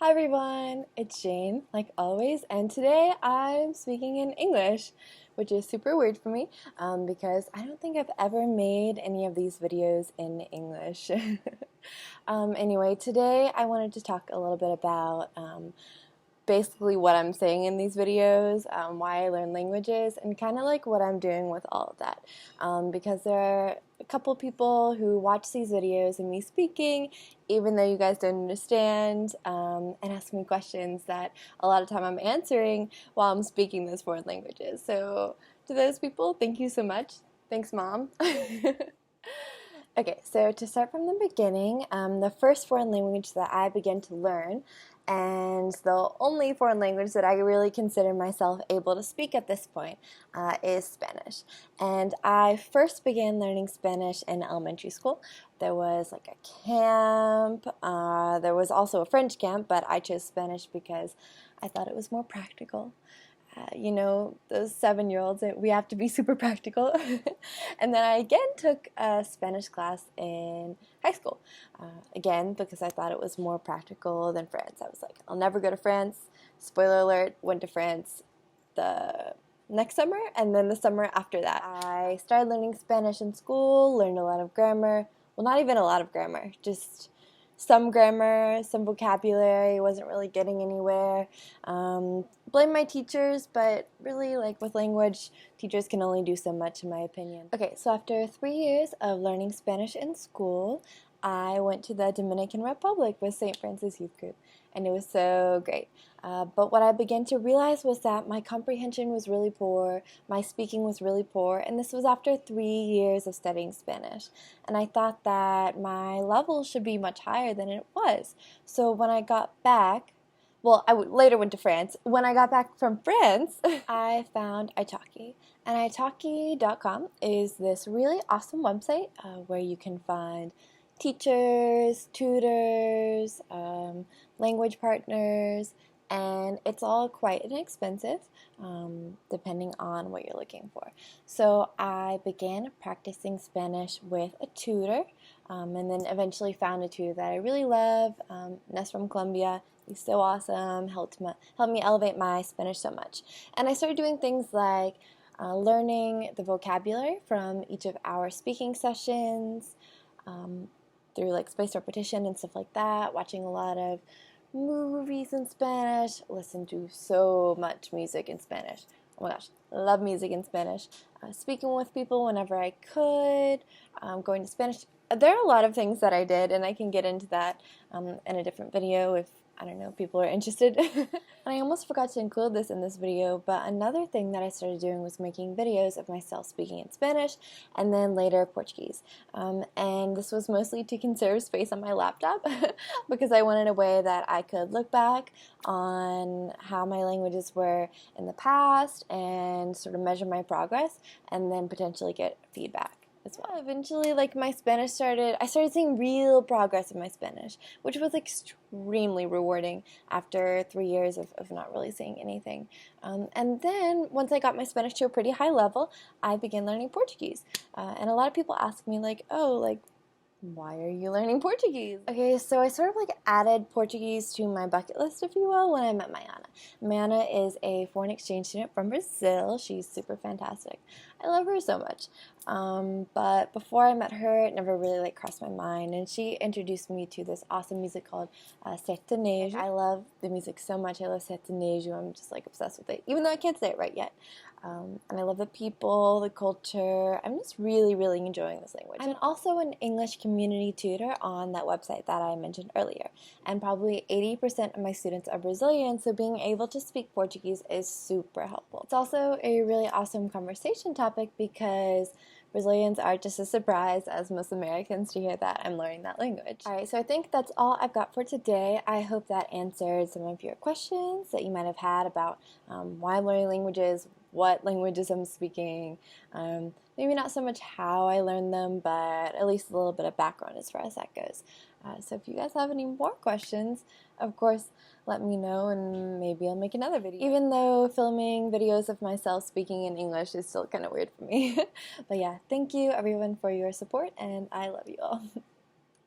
Hi everyone, it's Jane, like always, and today I'm speaking in English, which is super weird for me because I don't think I've ever made any of these videos in English. Anyway, today I wanted to talk a little bit about basically what I'm saying in these videos, why I learn languages, and kind of like what I'm doing with all of that. Because there are a couple people who watch these videos and me speaking, even though you guys don't understand, and ask me questions that a lot of time I'm answering while I'm speaking those foreign languages. So to those people, thank you so much. Thanks, Mom. Okay, so to start from the beginning, the first foreign language that I began to learn, and the only foreign language that I really consider myself able to speak at this point, is Spanish. And I first began learning Spanish in elementary school. There was like a camp, there was also a French camp, but I chose Spanish because I thought it was more practical. Those 7-year-olds, we have to be super practical. And then I again took a Spanish class in high school, again because I thought it was more practical than France. I was like, I'll never go to France. Spoiler alert, went to France the next summer, and then the summer after that I started learning Spanish in school, learned a lot of grammar. Well, not even a lot of grammar, just some grammar, some vocabulary. Wasn't really getting anywhere. Blame my teachers, but really, like with language, teachers can only do so much in my opinion. Okay, so after 3 years of learning Spanish in school, I went to the Dominican Republic with St. Francis Youth Group, and it was so great. But what I began to realize was that my comprehension was really poor, my speaking was really poor, and this was after 3 years of studying Spanish. And I thought that my level should be much higher than it was. So when I got back, well, later went to France. When I got back from France, I found Italki. And Italki.com is this really awesome website where you can find teachers, tutors, language partners, and it's all quite inexpensive depending on what you're looking for. So I began practicing Spanish with a tutor, and then eventually found a tutor that I really love, Ness from Colombia. He's so awesome, helped me elevate my Spanish so much. And I started doing things like learning the vocabulary from each of our speaking sessions, through like spaced repetition and stuff like that, watching a lot of movies in Spanish, listen to so much music in Spanish. Oh my gosh, love music in Spanish. Speaking with people whenever I could, going to Spanish. There are a lot of things that I did, and I can get into that in a different video if, I don't know, people are interested. And I almost forgot to include this in this video, but another thing that I started doing was making videos of myself speaking in Spanish and then later Portuguese. And this was mostly to conserve space on my laptop because I wanted a way that I could look back on how my languages were in the past and sort of measure my progress and then potentially get feedback as well. Eventually, like I started seeing real progress in my Spanish, which was extremely rewarding after 3 years of not really seeing anything. And then once I got my Spanish to a pretty high level, I began learning Portuguese. And a lot of people ask me why are you learning Portuguese? Okay, so I sort of added Portuguese to my bucket list, if you will, when I met Mayana. Mayana is a foreign exchange student from Brazil. She's super fantastic. I love her so much. But before I met her, it never really crossed my mind, and she introduced me to this awesome music called sertanejo. I love the music so much. I love sertanejo. I'm just obsessed with it, even though I can't say it right yet. And I love the people, the culture. I'm just really, really enjoying this language. I'm also an English community tutor on that website that I mentioned earlier. And probably 80% of my students are Brazilian, so being able to speak Portuguese is super helpful. It's also a really awesome conversation topic because Brazilians are just as surprised as most Americans to hear that I'm learning that language. Alright, so I think that's all I've got for today. I hope that answered some of your questions that you might have had about why I'm learning languages, what languages I'm speaking, maybe not so much how I learned them, but at least a little bit of background as far as that goes. So if you guys have any more questions, of course, let me know and maybe I'll make another video. Even though filming videos of myself speaking in English is still kind of weird for me. But yeah, thank you everyone for your support, and I love you all.